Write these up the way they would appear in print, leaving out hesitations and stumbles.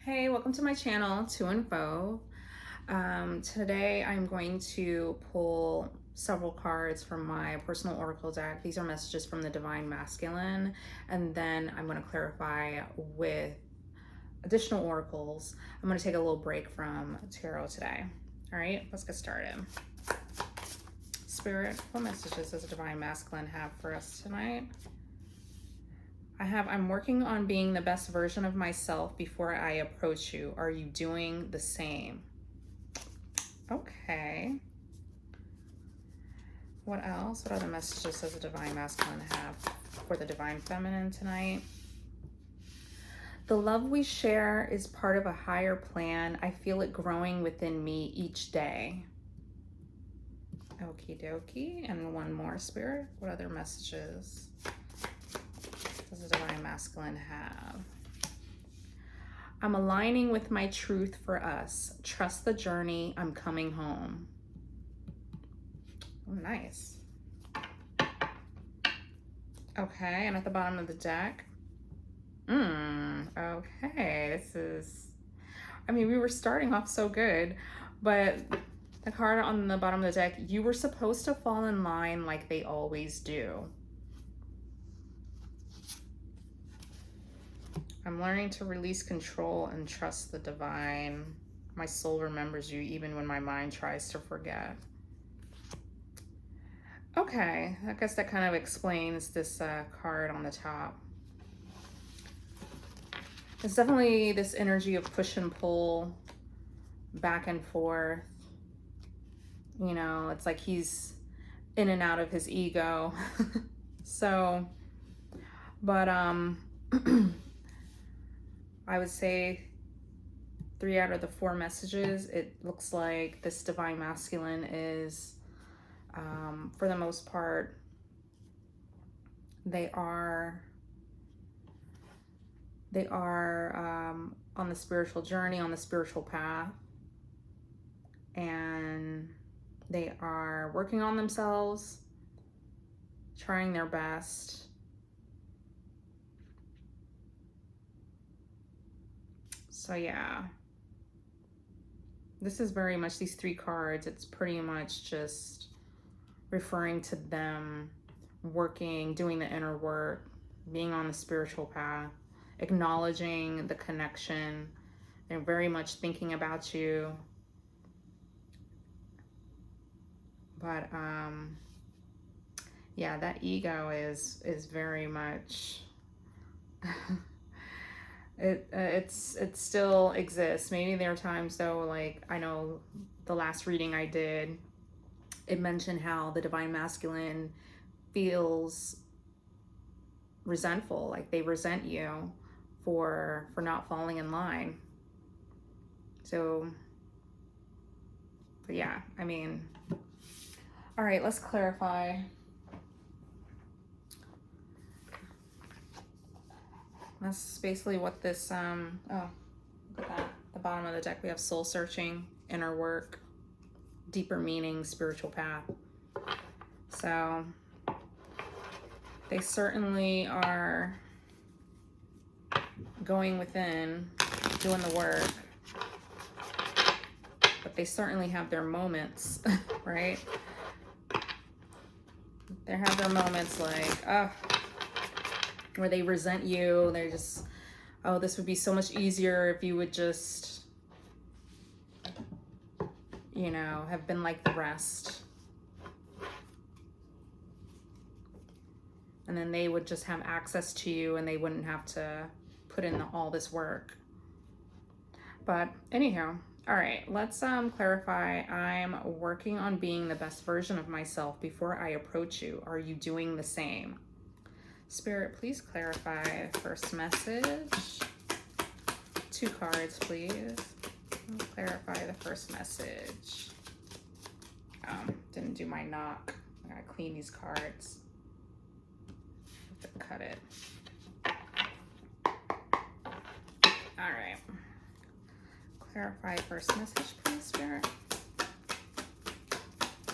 Hey, welcome to my channel, To Info. Today I'm going to pull several cards from my personal oracle deck. These are messages from the Divine Masculine, and then I'm going to clarify with additional oracles. I'm going to take a little break from tarot today. All right, let's get started. Spirit, what messages does the Divine Masculine have for us tonight? I'm working on being the best version of myself before I approach you. Are you doing the same? Okay. What else? What other messages does the Divine Masculine have for the Divine Feminine tonight? The love we share is part of a higher plan. I feel it growing within me each day. Okie dokie. And one more, Spirit. What other messages does the Divine Masculine have? I'm aligning with my truth for us. Trust the journey. I'm coming home. Oh, nice. Okay, and at the bottom of the deck. Okay, we were starting off so good, but the card on the bottom of the deck, you were supposed to fall in line like they always do. I'm learning to release control and trust the divine. My soul remembers you even when my mind tries to forget. Okay, I guess that kind of explains this card on the top. It's definitely this energy of push and pull, back and forth. You know, it's like he's in and out of his ego. So, but I would say 3 out of the 4 messages, it looks like this Divine Masculine is, for the most part, they are on the spiritual journey, on the spiritual path, and they are working on themselves, trying their best. So yeah, this is very much, these 3 cards, it's pretty much just referring to them working, doing the inner work, being on the spiritual path, acknowledging the connection. They're very much thinking about you. But yeah, that ego is very much it still exists. Maybe there are times though, like I know the last reading I did, it mentioned how the Divine Masculine feels resentful, like they resent you for not falling in line. So, but yeah, I mean, all right, let's clarify. That's basically what this, oh, look at that. The bottom of the deck, we have soul searching, inner work, deeper meaning, spiritual path. So they certainly are going within, doing the work, but they certainly have their moments, right? They have their moments like, where they resent you. They're just, oh, this would be so much easier if you would just, you know, have been like the rest. And then they would just have access to you and they wouldn't have to put in all this work. But anyhow, all right, let's clarify. I'm working on being the best version of myself before I approach you. Are you doing the same? Spirit, please clarify the first message. 2 cards, please. Clarify the first message. Didn't do my knock. I gotta clean these cards. Have to cut it. All right. Clarify first message, please, Spirit.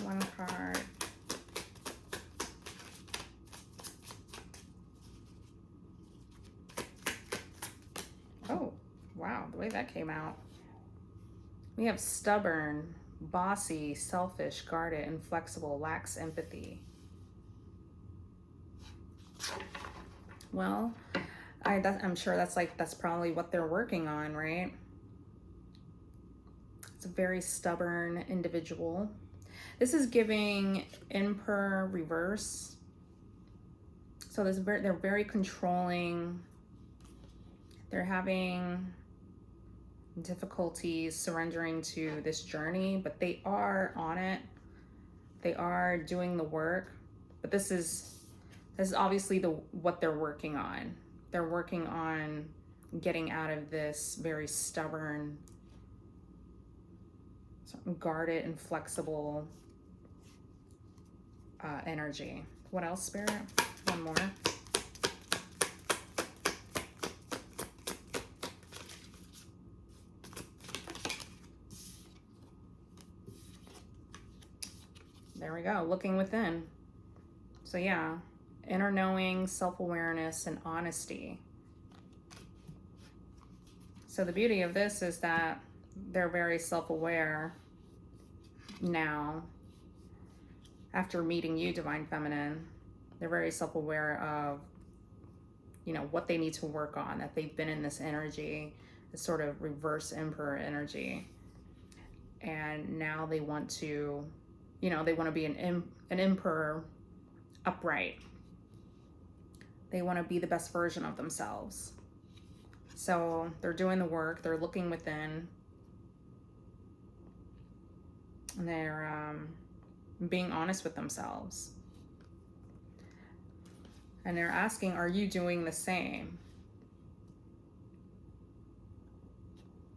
1 card. Oh, Wow, the way that came out. We have stubborn, bossy, selfish, guarded, inflexible, lacks empathy. Well, I'm sure that's probably what they're working on, right? It's a very stubborn individual. This is giving Emperor reverse. So they're very controlling. They're having difficulties surrendering to this journey, but they are on it. They are doing the work. But this is obviously what they're working on. They're working on getting out of this very stubborn, guarded, and flexible energy. What else, Spirit? One more. There we go, looking within. So yeah, inner knowing, self-awareness, and honesty. So the beauty of this is that they're very self-aware now. After meeting you, Divine Feminine, they're very self-aware of, you know, what they need to work on, that they've been in this energy, this sort of reverse Emperor energy. And now they want to, you know, they want to be an Emperor upright. They want to be the best version of themselves. So they're doing the work, they're looking within, and they're being honest with themselves. And they're asking, are you doing the same?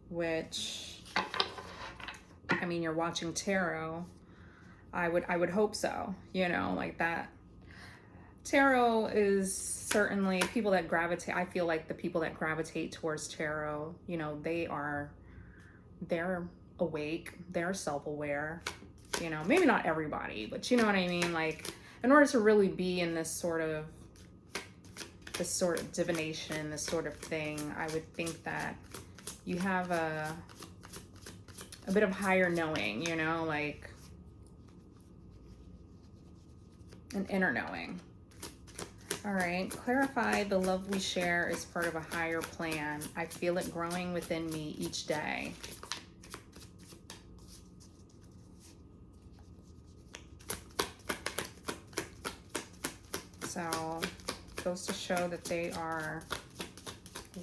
Which, I mean, you're watching tarot. I would hope so, you know, like that. Tarot is certainly people that gravitate. I feel like the people that gravitate towards tarot, you know, they're awake, they're self-aware, you know, maybe not everybody, but you know what I mean? Like, in order to really be in this sort of divination, this sort of thing, I would think that you have a bit of higher knowing, you know, like an inner knowing. All right, clarify the love we share is part of a higher plan. I feel it growing within me each day. So it goes to show that they are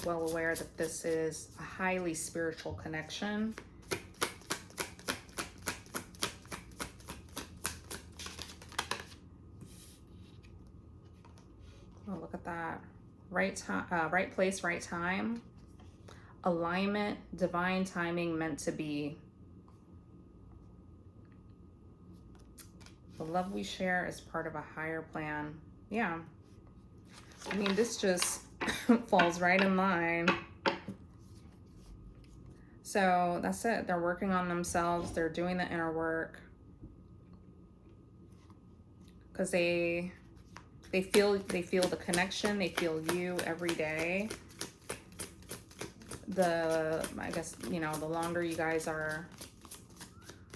well aware that this is a highly spiritual connection. Oh, look at that. Right time, right place, right time. Alignment, divine timing, meant to be. The love we share is part of a higher plan. Yeah. I mean, this just falls right in line. So that's it. They're working on themselves. They're doing the inner work. Because they feel the connection. They feel you every day. I guess, you know, the longer you guys are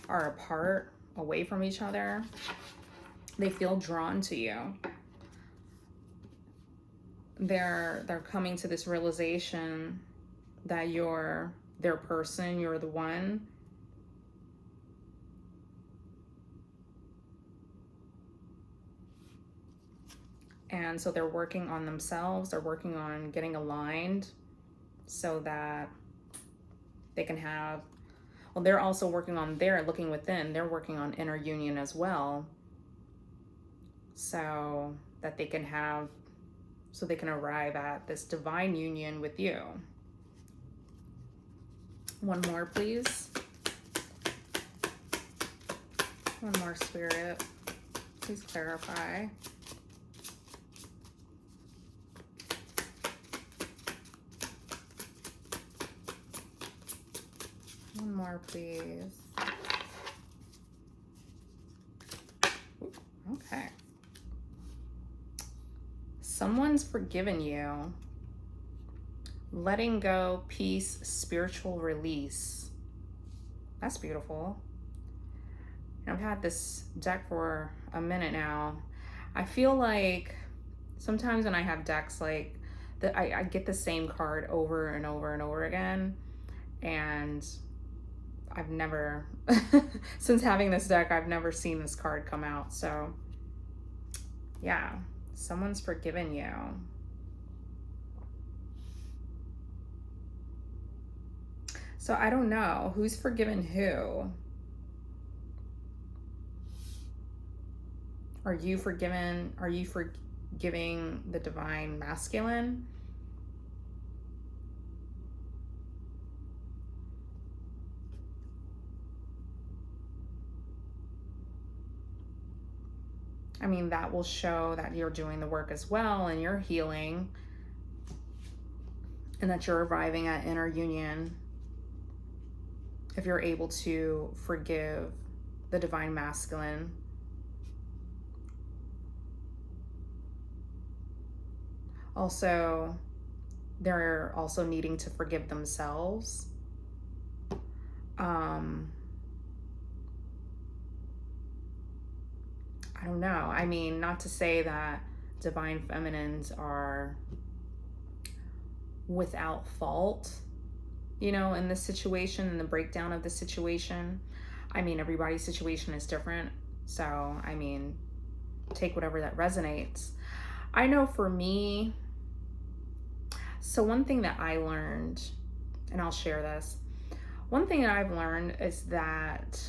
apart, away from each other, they feel drawn to you. They're coming to this realization that you're their person, you're the one. And so they're working on themselves, they're working on getting aligned so that they can have, well, they're also working on looking within, they're working on inner union as well. So that they can arrive at this divine union with you. One more, please. One more, Spirit. Please clarify. One more, please. Okay. Someone's forgiven you. letting go, peace, spiritual release. That's beautiful. I've had this deck for a minute now. I feel like sometimes when I have decks like that, I get the same card over and over and over again. And I've never, since having this deck, I've never seen this card come out. So yeah, someone's forgiven you. So I don't know who's forgiven who. Are you forgiven? Are you forgiving the divine masculine? I mean, that will show that you're doing the work as well and you're healing and that you're arriving at inner union if you're able to forgive the divine masculine. Also, they're also needing to forgive themselves. I don't know. I mean, not to say that divine feminines are without fault, you know, in this situation, in the breakdown of the situation. I mean, everybody's situation is different. So, I mean, take whatever that resonates. I know for me, so one thing that I learned, and I'll share this, one thing that I've learned is that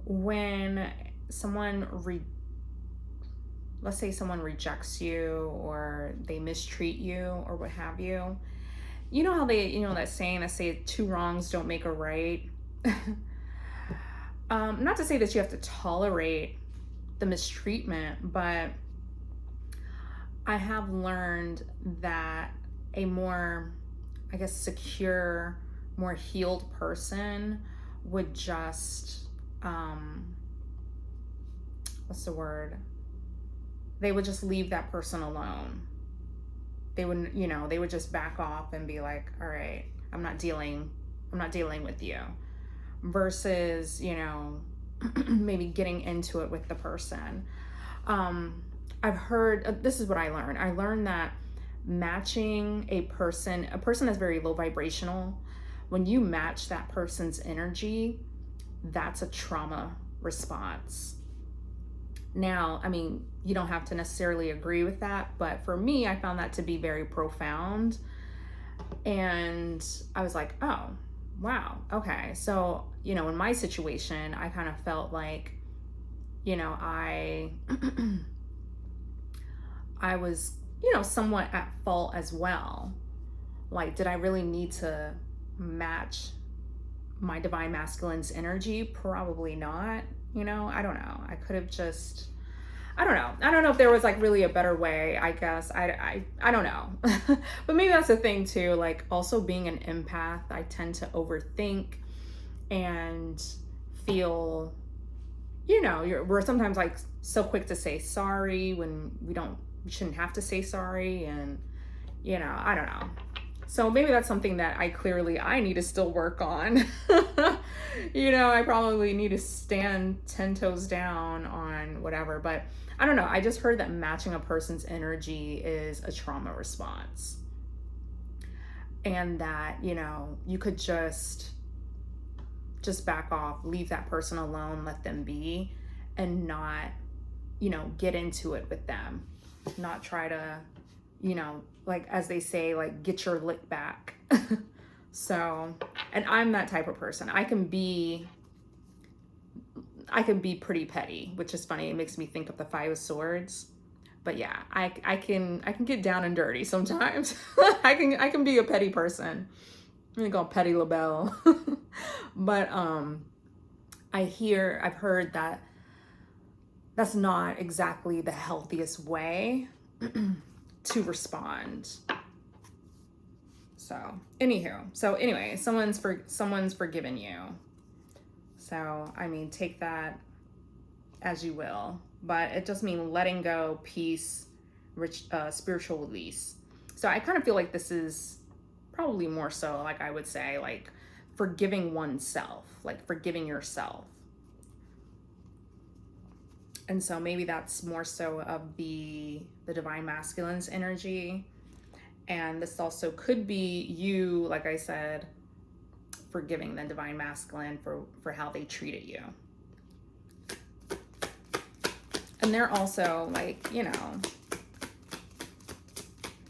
when someone let's say someone rejects you or they mistreat you or what have you, you know how they, you know, that saying that say two wrongs don't make a right. Not to say that you have to tolerate the mistreatment, but I have learned that a more, I guess, secure, more healed person would just what's the word? They would just leave that person alone. They wouldn't, you know, they would just back off and be like, all right, I'm not dealing with you. Versus, you know, maybe getting into it with the person. I've heard, this is what I learned. I learned that matching a person that's very low vibrational, when you match that person's energy, that's a trauma response. Now, I mean, you don't have to necessarily agree with that, but for me, I found that to be very profound. And I was like, oh, wow, okay. So, you know, in my situation, I kind of felt like, you know, I was, you know, somewhat at fault as well. Like, did I really need to match my divine masculine's energy? Probably not. You know, I don't know. I could have just, I don't know if there was like really a better way, I guess. I don't know. But maybe that's the thing too. Like, also being an empath, I tend to overthink and feel, you know, we're sometimes like so quick to say sorry when we shouldn't have to say sorry. And, you know, I don't know. So maybe that's something that I need to still work on. You know, I probably need to stand 10 toes down on whatever, but I don't know. I just heard that matching a person's energy is a trauma response. And that, you know, you could just back off, leave that person alone, let them be, and not, you know, get into it with them. Not try to, you know, like as they say, like get your lick back. So, and I'm that type of person. I can be pretty petty, which is funny. It makes me think of the Five of Swords. But yeah, I can get down and dirty sometimes. I can be a petty person. I'm gonna call Petty LaBelle. But I've heard that that's not exactly the healthiest way to respond. So anyway, someone's forgiven you. So, I mean, take that as you will, but it just means letting go, peace, spiritual release. So I kind of feel like this is probably more so, like I would say, like forgiving oneself, like forgiving yourself. And so maybe that's more so of the divine masculine's energy. And this also could be you, like I said, forgiving the divine masculine for how they treated you. And they're also, like, you know,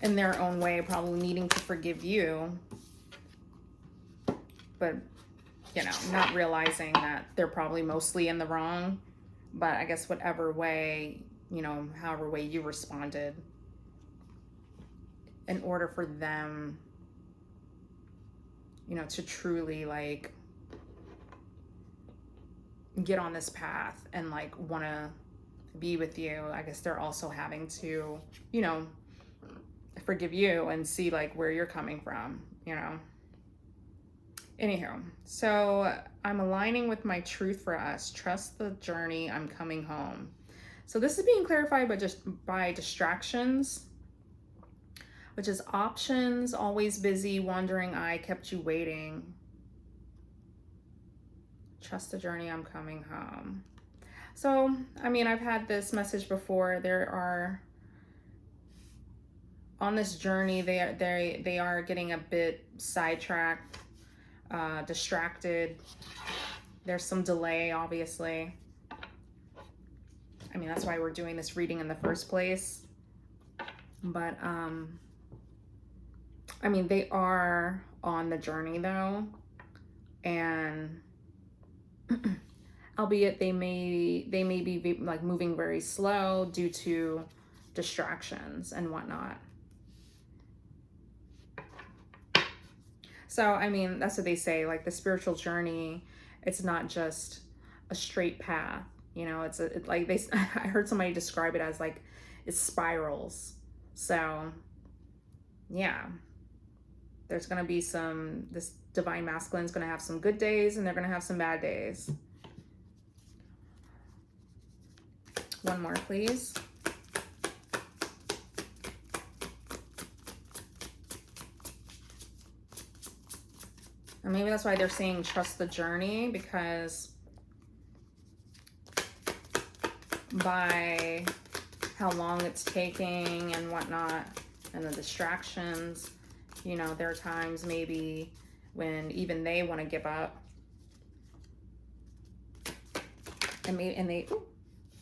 in their own way, probably needing to forgive you, but, you know, not realizing that they're probably mostly in the wrong. But I guess whatever way, you know, however way you responded, in order for them, you know, to truly, like, get on this path and, like, want to be with you, I guess they're also having to, you know, forgive you and see, like, where you're coming from, you know. Anywho, so I'm aligning with my truth for us. Trust the journey. I'm coming home. So this is being clarified by distractions, which is options, always busy, wandering eye, kept you waiting. Trust the journey. I'm coming home. So, I mean, I've had this message before. There are, on this journey, they are getting a bit sidetracked, distracted. There's some delay, obviously. I mean, that's why we're doing this reading in the first place. But, I mean, they are on the journey, though. And albeit they may be like moving very slow due to distractions and whatnot. So, I mean, that's what they say, like the spiritual journey, it's not just a straight path, you know, like I heard somebody describe it as like it spirals. So yeah, there's going to be this divine masculine is going to have some good days and they're going to have some bad days. One more, please. And maybe that's why they're saying trust the journey, because by how long it's taking and whatnot and the distractions, you know, there are times maybe when even they want to give up. And they,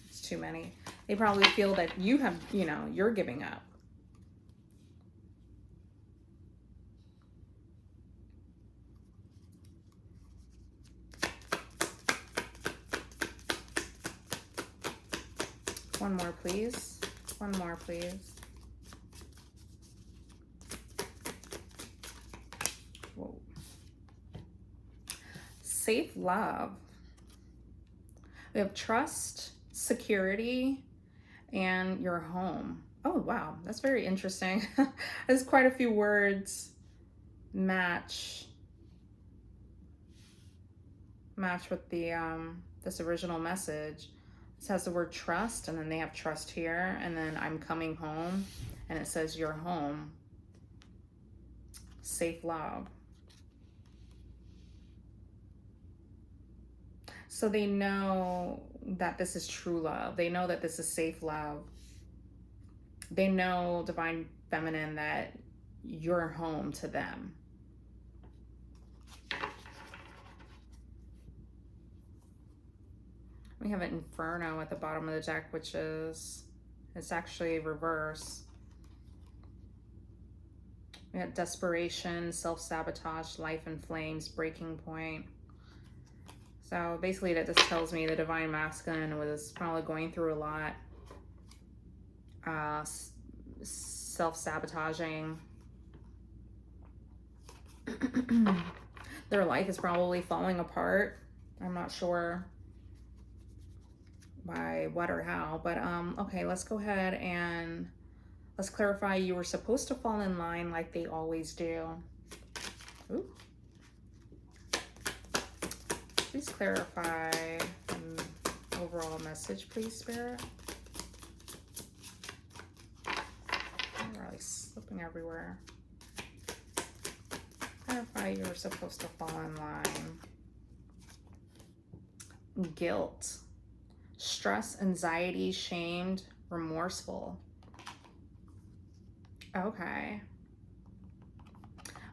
it's too many. They probably feel that you have, you know, you're giving up. One more, please. One more, please. Whoa. Safe love. We have trust, security, and your home. Oh, wow. That's very interesting. There's quite a few words match with the this original message. It has the word trust, and then they have trust here, and then I'm coming home, and it says your home. Safe love. So they know that this is true love. They know that this is safe love. They know, divine feminine, that you're home to them. We have an Inferno at the bottom of the deck, which is, it's actually reverse. We have desperation, self-sabotage, life in flames, breaking point. So basically that just tells me the divine masculine was probably going through a lot. Self-sabotaging. Their life is probably falling apart. I'm not sure by what or how, but okay, let's go ahead and let's clarify. You were supposed to fall in line like they always do. Ooh. Please clarify an overall message, please, Spirit. Really slipping everywhere. Clarify you're supposed to fall in line. Guilt, stress, anxiety, shamed, remorseful. Okay.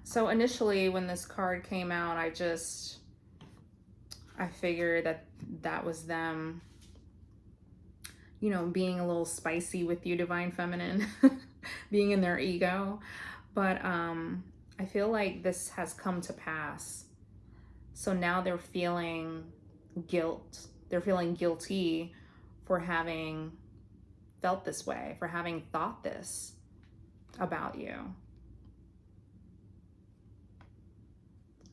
So initially when this card came out, I figured that was them, you know, being a little spicy with you, Divine Feminine, being in their ego. But I feel like this has come to pass. So now they're feeling guilt. They're feeling guilty for having felt this way, for having thought this about you.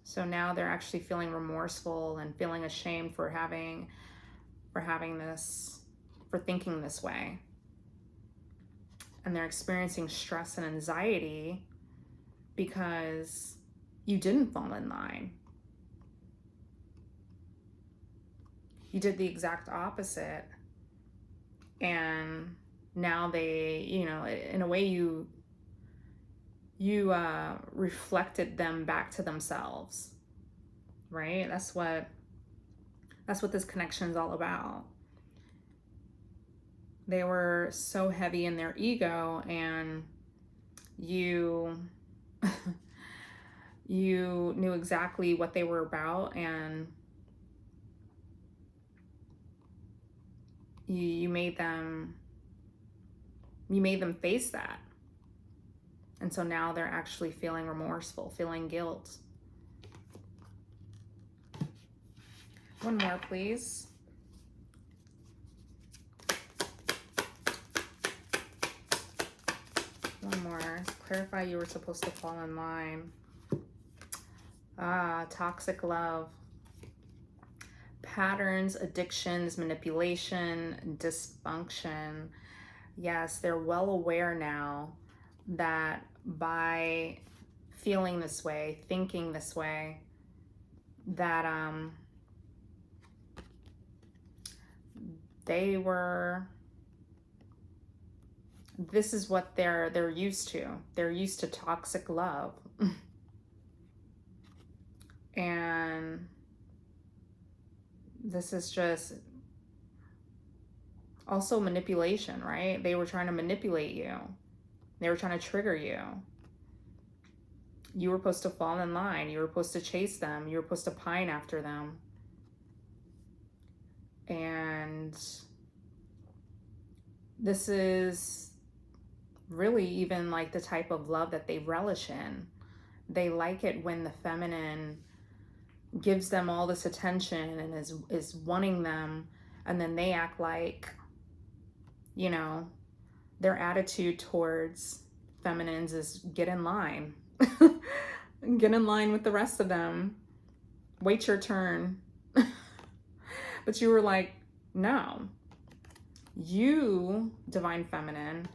So now they're actually feeling remorseful and feeling ashamed for having this, for thinking this way. And they're experiencing stress and anxiety because you didn't fall in line. You did the exact opposite. And now they, you know, in a way you reflected them back to themselves, right? That's what this connection is all about. They were so heavy in their ego, and you you knew exactly what they were about, and you made them face that. And so now they're actually feeling remorseful, feeling guilt. One more, please. One more. Clarify you were supposed to fall in line. Toxic love. Patterns, addictions, manipulation, dysfunction. Yes, they're well aware now that by feeling this way, thinking this way, that this is what they're used to. They're used to toxic love. And this is just also manipulation, right? They were trying to manipulate you. They were trying to trigger you. You were supposed to fall in line. You were supposed to chase them. You were supposed to pine after them. And this is really even like the type of love that they relish in. They like it when the feminine gives them all this attention and is wanting them, and then they act like, you know, their attitude towards feminines is get in line. Get in line with the rest of them. Wait your turn. But you were like, no. You, Divine Feminine,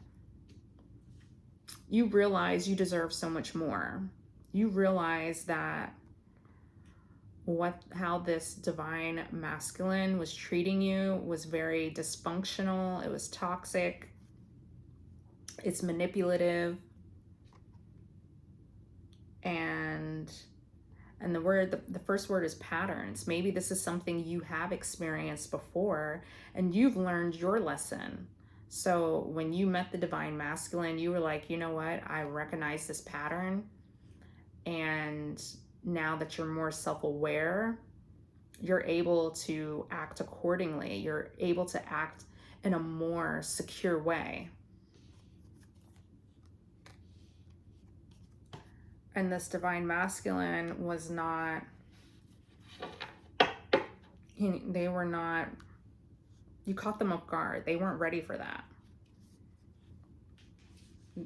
you realize you deserve so much more. You realize that how this Divine Masculine was treating you was very dysfunctional. It was toxic. It's manipulative. And the first word is patterns. Maybe this is something you have experienced before and you've learned your lesson. So when you met the Divine Masculine, you were like, you know what? I recognize this pattern. And now that you're more self-aware, you're able to act accordingly. You're able to act in a more secure way. And this Divine Masculine was not, they were not, you caught them off guard. They weren't ready for that.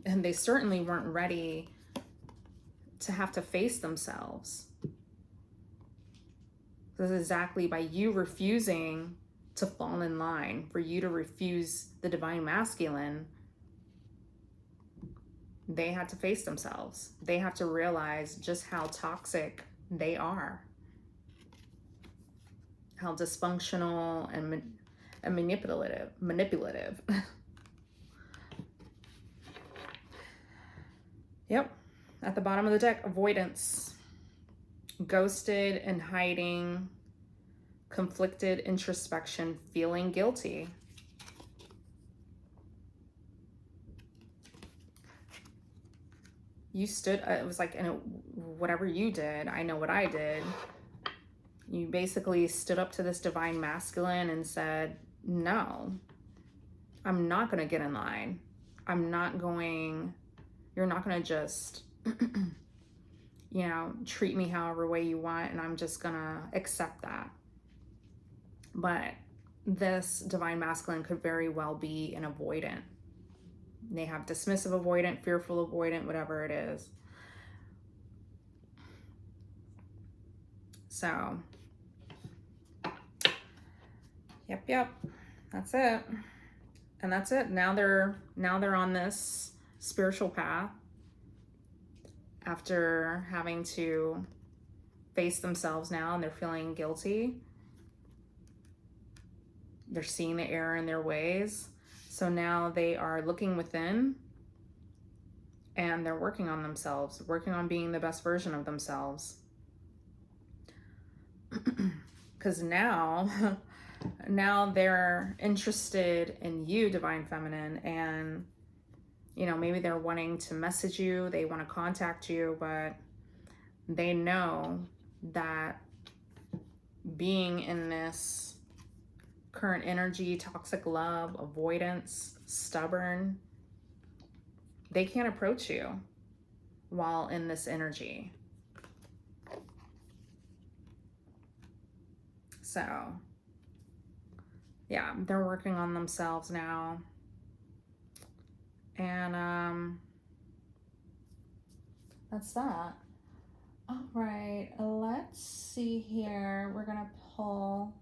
And they certainly weren't ready to have to face themselves. This is exactly by you refusing to fall in line, for you to refuse the Divine Masculine. They had to face themselves. They have to realize just how toxic they are, how dysfunctional and manipulative. Yep. At the bottom of the deck, avoidance. Ghosted and hiding. Conflicted introspection, feeling guilty. You stood, it was like, whatever you did, I know what I did. You basically stood up to this divine masculine and said, no, I'm not going to get in line. You're not going to just, you know, treat me however way you want, and I'm just going to accept that. But this divine masculine could very well be an avoidant. They have dismissive avoidant, fearful avoidant, whatever it is. So, yep, that's it. And that's it. Now they're on this spiritual path after having to face themselves now, and they're feeling guilty. They're seeing the error in their ways. So now they are looking within, and they're working on themselves, working on being the best version of themselves. Because now they're interested in you, Divine Feminine, and, you know, maybe they're wanting to message you, they want to contact you, but they know that being in this current energy, toxic love, avoidance, stubborn, they can't approach you while in this energy. So, yeah, they're working on themselves now. And that's that. All right, let's see here. We're gonna pull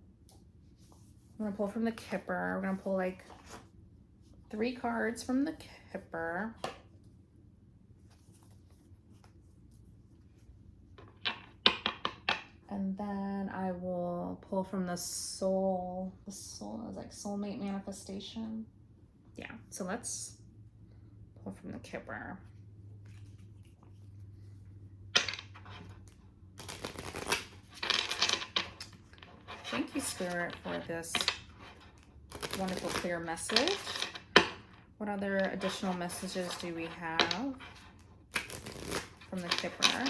from the Kipper. We're gonna pull like 3 cards from the Kipper. And then I will pull from the soul. The soul is like soulmate manifestation. Yeah, so let's pull from the Kipper. Thank you, Spirit, for this wonderful, clear message. What other additional messages do we have from the Kipper?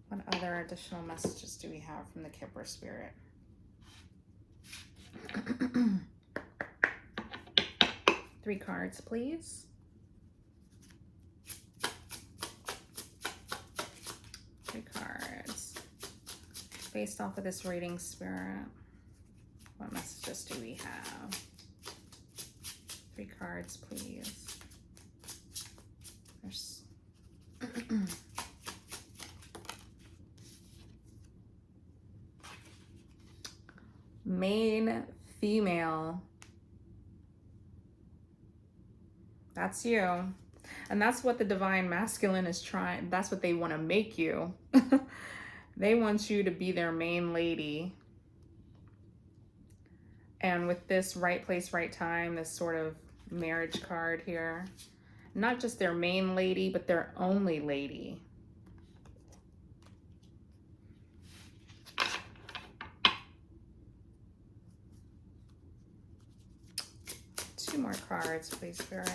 What other additional messages do we have from the Kipper, Spirit? 3 cards, please. 3 cards. Based off of this reading, Spirit, what messages do we have? 3 cards, please. There's main female. That's you. And that's what the divine masculine is trying. That's what they want to make you. They want you to be their main lady. And with this right place, right time, this sort of marriage card here, not just their main lady, but their only lady. Two more cards, please, Spirit.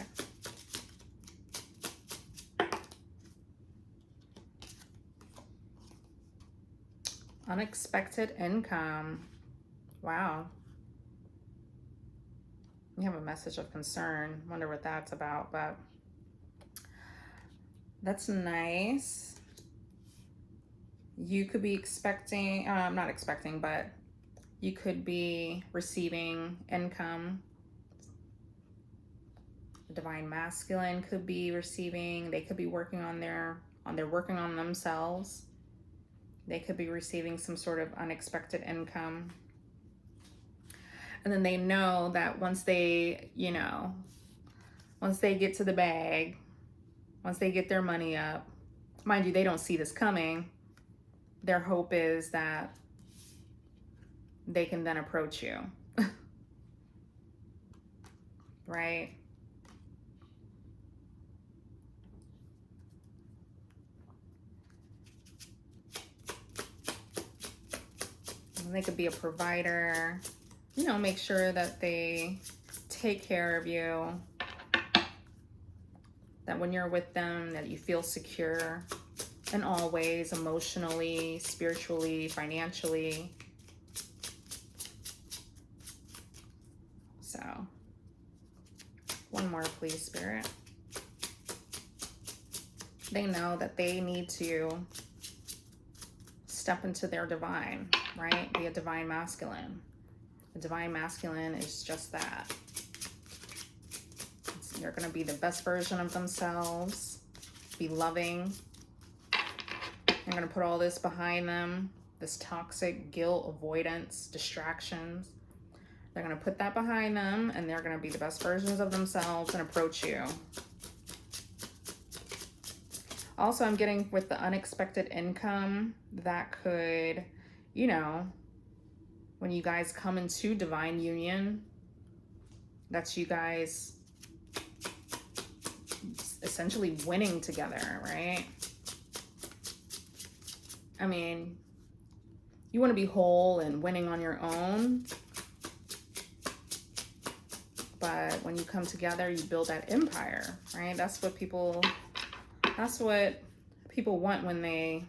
Unexpected income. Wow. You have a message of concern. Wonder what that's about, but that's nice. You could be expecting, not expecting, but you could be receiving income. The divine masculine could be receiving, they could be working on working on themselves. They could be receiving some sort of unexpected income. And then they know that once they, once they get to the bag, once they get their money up, mind you, they don't see this coming. Their hope is that they can then approach you. Right? They could be a provider, you know, make sure that they take care of you, that when you're with them, that you feel secure in all ways, emotionally, spiritually, financially. So, one more, please, Spirit. They know that they need to step into their divine, right? Be a divine masculine. A divine masculine is just that. They're going to be the best version of themselves, be loving. They're going to put all this behind them, this toxic guilt, avoidance, distractions. They're going to put that behind them, and they're going to be the best versions of themselves and approach you. Also, I'm getting with the unexpected income that could, you know, when you guys come into divine union, that's you guys essentially winning together, right? I mean, you want to be whole and winning on your own, but when you come together, you build that empire, right? That's what people want when they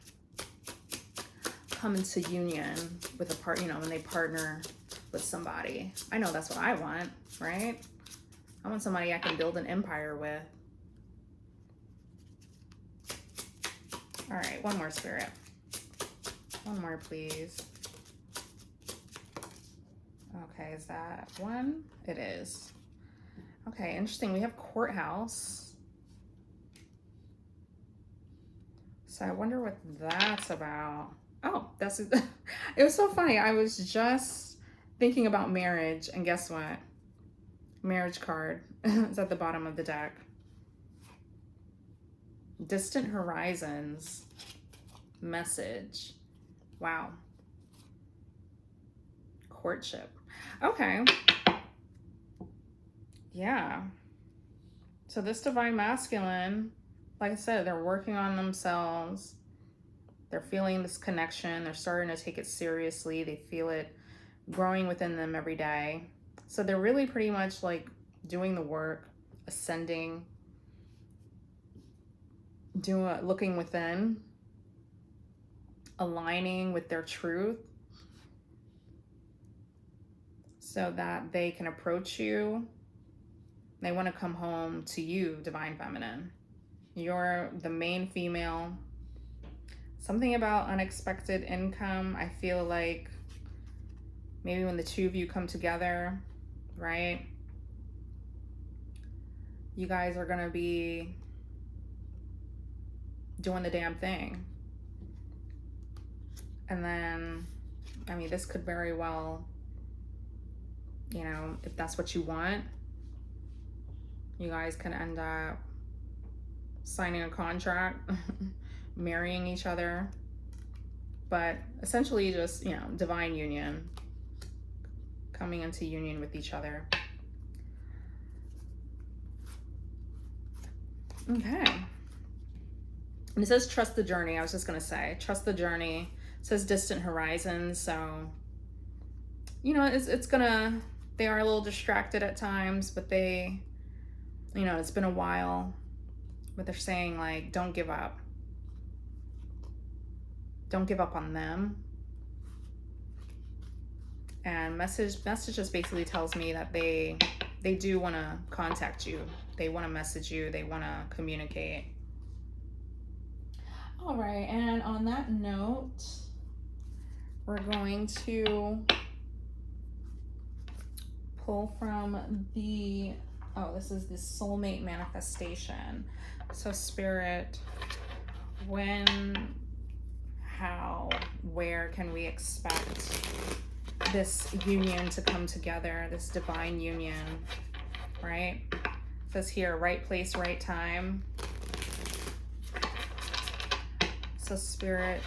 come into union with a part, you know, when they partner with somebody. I know that's what I want, right? I want somebody I can build an empire with. All right, one more, Spirit. One more, please. Okay, is that one? It is. Okay, interesting. We have courthouse. So I wonder what that's about. Oh, that's it. It was so funny. I was just thinking about marriage, and guess what? Marriage card is at the bottom of the deck. Distant horizons message. Wow. Courtship. Okay. Yeah. So this divine masculine, like I said, they're working on themselves. They're feeling this connection. They're starting to take it seriously. They feel it growing within them every day. So they're really pretty much like doing the work, ascending, looking within, aligning with their truth so that they can approach you. They want to come home to you, divine feminine. You're the main female. Something about unexpected income. I feel like maybe when the two of you come together, right? You guys are going to be doing the damn thing. And then, I mean, this could very well, you know, if that's what you want, you guys can end up signing a contract, marrying each other, but essentially just, you know, divine union, coming into union with each other. Okay. And it says trust the journey. I was just going to say, trust the journey. It says distant horizons. So, you know, it's going to, they are a little distracted at times, but they, you know, it's been a while, but they're saying like, don't give up. Don't give up on them. And message just basically tells me that they do want to contact you. They want to message you. They want to communicate. All right. And on that note, we're going to pull from the, oh, this is the soulmate manifestation. So Spirit, when, how, where can we expect this union to come together, this divine union, right? It says here, right place, right time. So Spirit,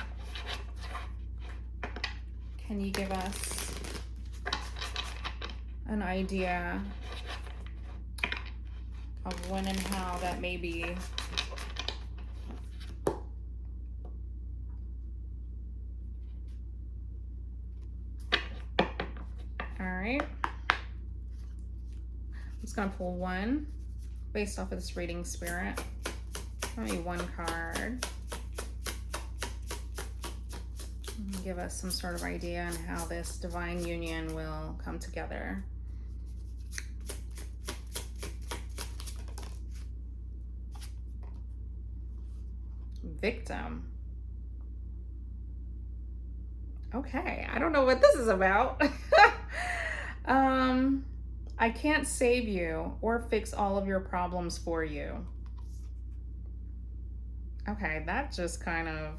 can you give us an idea of when and how that may be? All right. I'm just going to pull one based off of this reading, Spirit. Only one card. Give us some sort of idea on how this divine union will come together. Victim. Okay, I don't know what this is about. I can't save you or fix all of your problems for you. Okay, that just kind of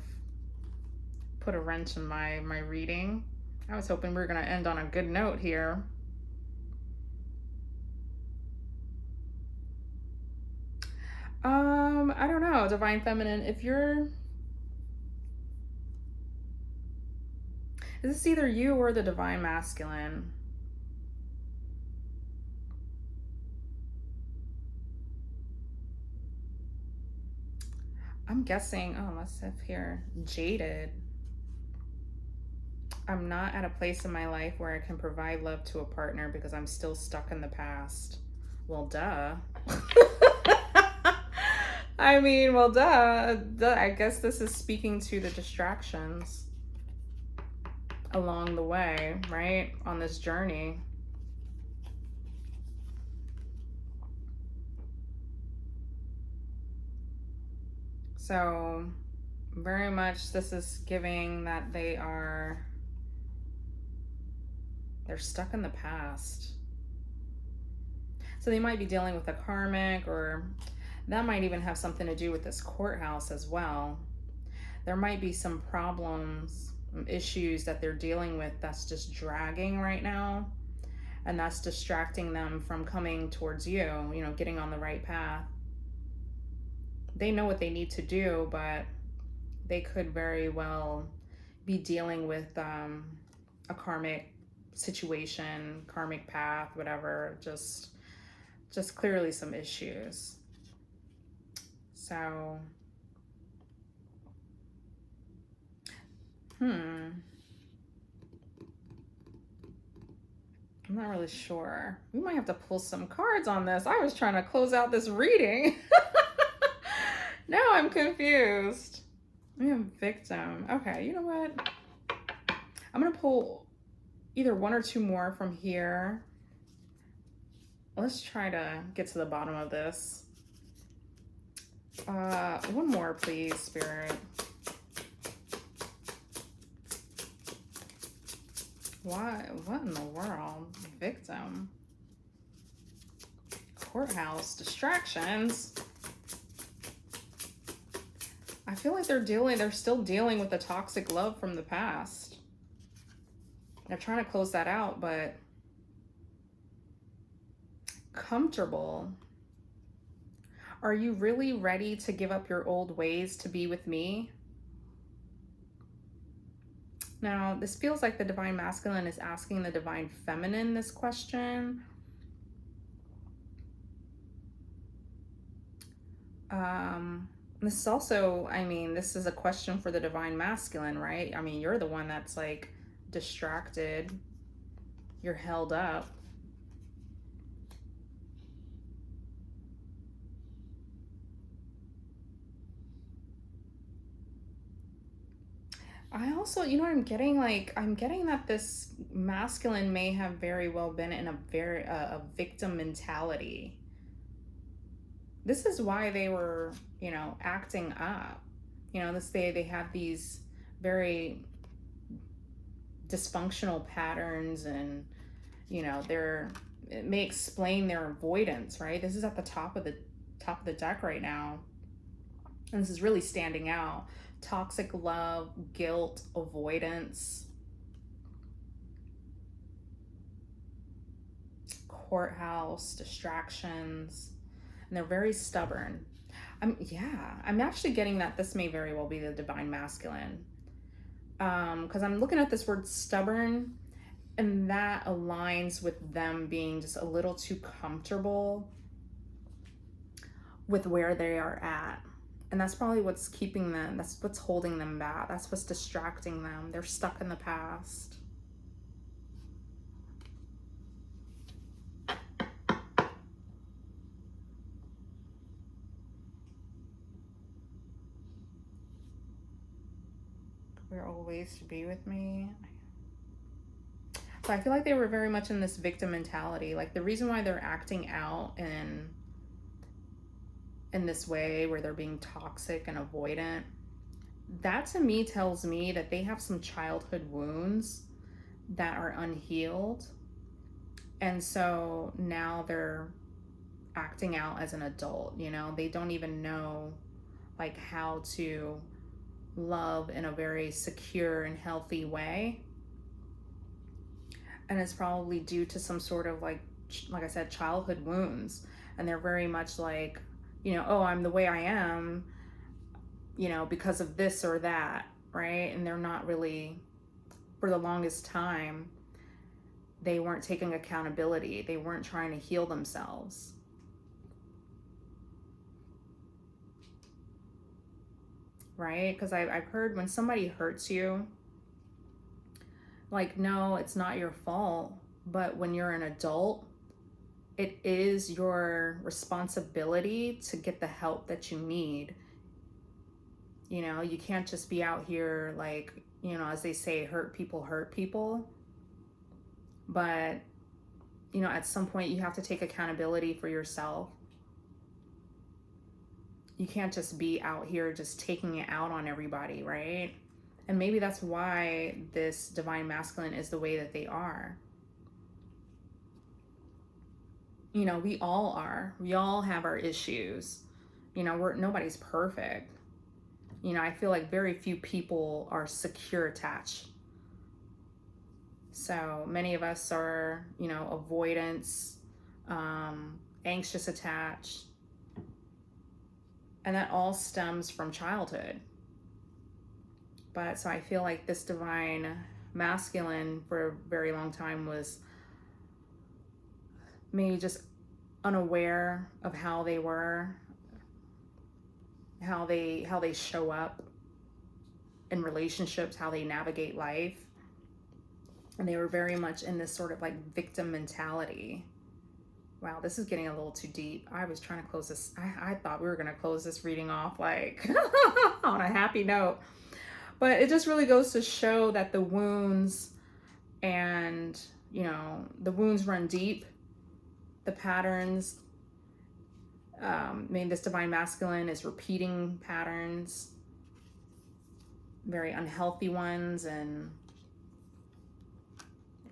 put a wrench in my reading. I was hoping we were going to end on a good note here. I don't know, Divine Feminine, if you're... Is this either you or the Divine Masculine? I'm guessing, oh, let's see here, jaded. I'm not at a place in my life where I can provide love to a partner because I'm still stuck in the past. Well, duh. I mean, well, duh. I guess this is speaking to the distractions along the way, right? On this journey. So, very much this is giving that they're stuck in the past. So they might be dealing with a karmic, or that might even have something to do with this courthouse as well. There might be some problems, issues that they're dealing with that's just dragging right now. And that's distracting them from coming towards you, you know, getting on the right path. They know what they need to do, but they could very well be dealing with a karmic situation, karmic path, whatever, just clearly some issues. So, I'm not really sure. We might have to pull some cards on this. I was trying to close out this reading. Now I'm confused. I am victim. Okay, you know what? I'm going to pull either one or two more from here. Let's try to get to the bottom of this. One more, please, Spirit. What in the world? Victim. Courthouse. Distractions. I feel like they're still dealing with the toxic love from the past. They're trying to close that out, but comfortable. Are you really ready to give up your old ways to be with me? Now, this feels like the Divine Masculine is asking the Divine Feminine this question. This is also, I mean, this is a question for the Divine Masculine, right? I mean, you're the one that's like distracted. You're held up. I also, you know what I'm getting? Like, I'm getting that this masculine may have very well been in a victim mentality. This is why they were, you know, acting up. You know, they have these very dysfunctional patterns, and, you know, it may explain their avoidance, right? This is at the top of the deck right now. And this is really standing out. Toxic love, guilt, avoidance, courthouse, distractions, and they're very stubborn. I'm actually getting that this may very well be the Divine Masculine. Because I'm looking at this word stubborn, and that aligns with them being just a little too comfortable with where they are at. And that's probably what's keeping them, that's what's holding them back. That's what's distracting them. They're stuck in the past. will always be with me. So I feel like they were very much in this victim mentality. Like the reason why they're acting out in this way where they're being toxic and avoidant, that to me tells me that they have some childhood wounds that are unhealed. And so now they're acting out as an adult, you know, they don't even know like how to love in a very secure and healthy way. And it's probably due to some sort of like I said, childhood wounds. And they're very much like, you know, oh, I'm the way I am, you know, because of this or that, right? And they're not really, for the longest time, they weren't taking accountability. They weren't trying to heal themselves. Right? Because I've heard when somebody hurts you, like, no, it's not your fault. But when you're an adult, it is your responsibility to get the help that you need. You know, you can't just be out here like, you know, as they say, hurt people. But, you know, at some point you have to take accountability for yourself. You can't just be out here just taking it out on everybody, right? And maybe that's why this divine masculine is the way that they are. You know, we all are. We all have our issues. You know, nobody's perfect. You know, I feel like very few people are secure attached. So many of us are, you know, avoidance, anxious attached. And that all stems from childhood. But so I feel like this divine masculine for a very long time was maybe just unaware of how they were, how they show up in relationships, how they navigate life. And they were very much in this sort of like victim mentality. Wow, this is getting a little too deep. I was trying to close this. I thought we were going to close this reading off like on a happy note. But it just really goes to show that the wounds and, you know, the wounds run deep. The patterns, maybe this divine masculine is repeating patterns, very unhealthy ones. And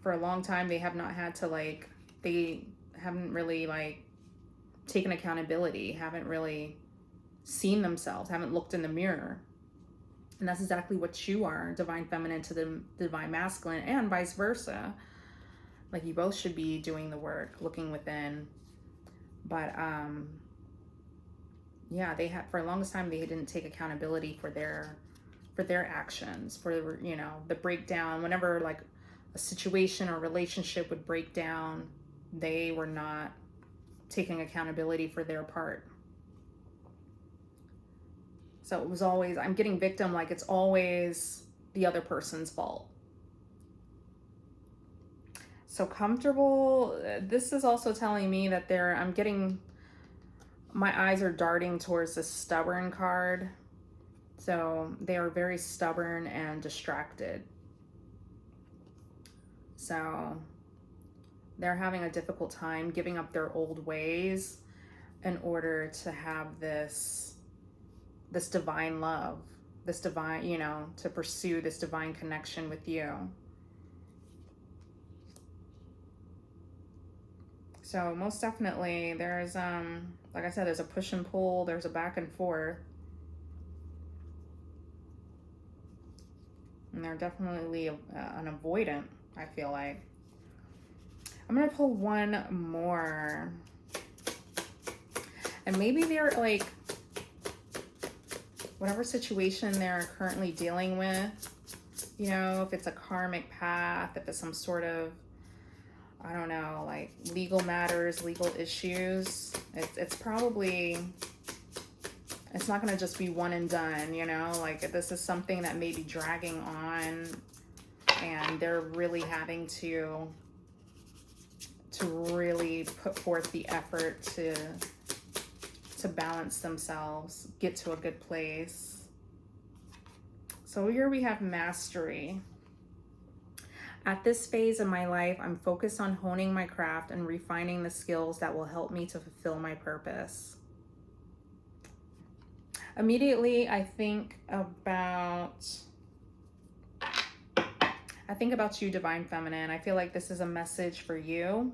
for a long time, they have not had to like, they haven't really like taken accountability, haven't really seen themselves, haven't looked in the mirror. And that's exactly what you are, divine feminine to the divine masculine, and vice versa. Like you both should be doing the work, looking within. But yeah, they had, for the longest time, they didn't take accountability for their actions, for, you know, the breakdown. Whenever like a situation or relationship would break down, they were not taking accountability for their part. So it was always, I'm getting victim, like it's always the other person's fault. So comfortable, this is also telling me that I'm getting, my eyes are darting towards the stubborn card. So they are very stubborn and distracted. So they're having a difficult time giving up their old ways in order to have this divine love, this divine, you know, to pursue this divine connection with you. So most definitely there's, like I said, there's a push and pull, there's a back and forth. And they're definitely an avoidant, I feel like. I'm going to pull one more. And maybe they're like, whatever situation they're currently dealing with, you know, if it's a karmic path, if it's some sort of, I don't know, like legal matters, legal issues, it's probably, it's not going to just be one and done, you know, like this is something that may be dragging on and they're really having to really put forth the effort to balance themselves, get to a good place. So here we have mastery. At this phase in my life, I'm focused on honing my craft and refining the skills that will help me to fulfill my purpose. Immediately, I think about you, Divine Feminine. I feel like this is a message for you,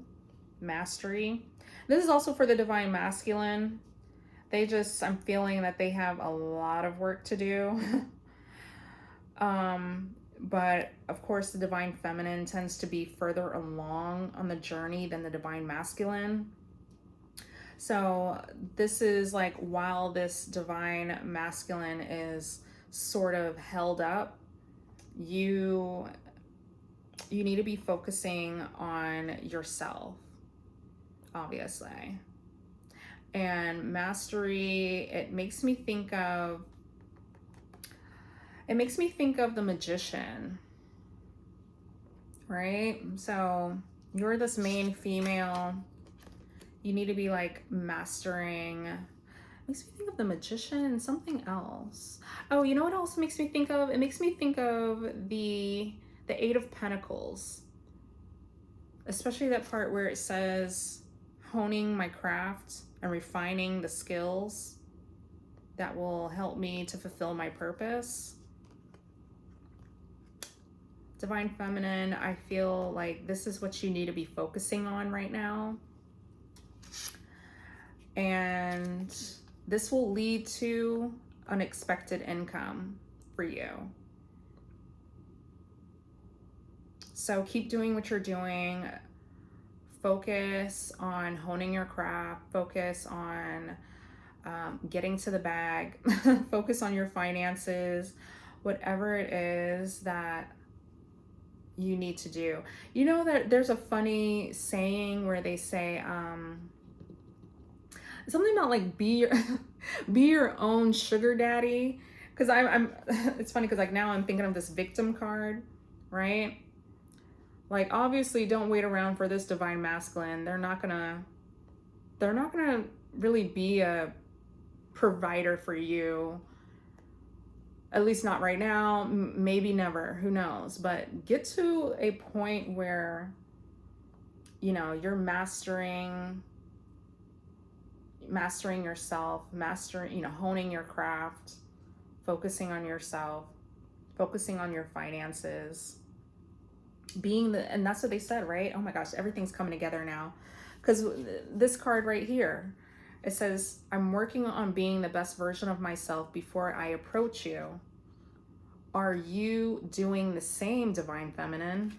mastery. This is also for the Divine Masculine. I'm feeling that they have a lot of work to do. But of course, the Divine Feminine tends to be further along on the journey than the Divine Masculine. So this is like, while this Divine Masculine is sort of held up, you need to be focusing on yourself, obviously. And mastery, it makes me think of the Magician, right? So you're this main female. You need to be like mastering. It makes me think of the Magician and something else. Oh, you know what else makes me think of? It makes me think of the Eight of Pentacles. Especially that part where it says, honing my craft and refining the skills that will help me to fulfill my purpose. Divine Feminine, I feel like this is what you need to be focusing on right now. And this will lead to unexpected income for you. So keep doing what you're doing. Focus on honing your craft. Focus on getting to the bag. Focus on your finances. Whatever it is that you need to do. You know that there's a funny saying where they say something about like be your own sugar daddy. Because I'm it's funny because like now I'm thinking of this victim card, right? Like, obviously, don't wait around for this Divine Masculine. They're not gonna really be a provider for you. At least not right now. Maybe never. Who knows? But get to a point where, you know, you're mastering yourself, honing your craft, focusing on yourself, focusing on your finances. And that's what they said, right? Oh my gosh, everything's coming together now. Because this card right here, it says, I'm working on being the best version of myself before I approach you. Are you doing the same, Divine Feminine?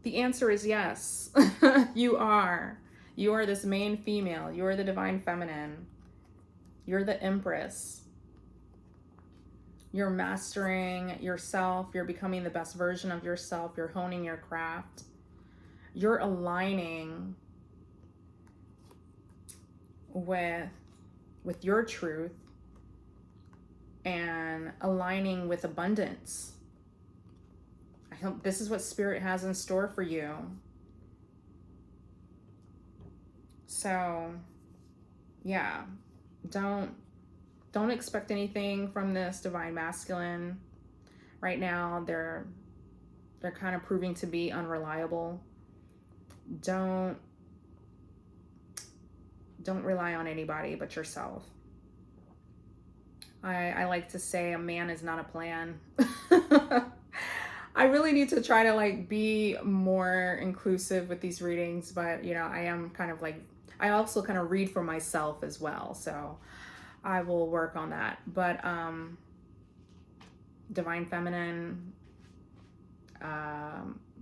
The answer is yes. You are. You are this main female. You are the Divine Feminine. You're the Empress. You're mastering yourself. You're becoming the best version of yourself. You're honing your craft. You're aligning with your truth and aligning with abundance. I hope this is what Spirit has in store for you. So, yeah, don't expect anything from this Divine Masculine. Right now, they're kind of proving to be unreliable. Don't rely on anybody but yourself. I like to say a man is not a plan. I really need to try to like be more inclusive with these readings, but you know, I also kind of read for myself as well. So I will work on that. But Divine Feminine,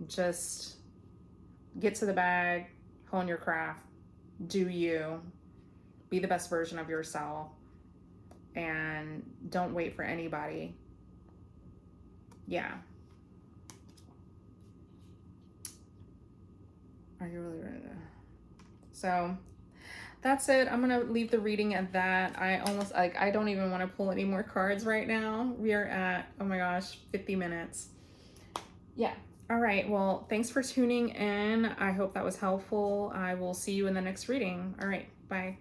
just get to the bag, hone your craft, do you, be the best version of yourself, and don't wait for anybody. Yeah. Are you really ready to? So that's it. I'm gonna leave the reading at that. I don't even want to pull any more cards right now. We are at, oh my gosh, 50 minutes. Yeah. All right. Well, thanks for tuning in. I hope that was helpful. I will see you in the next reading. All right. Bye.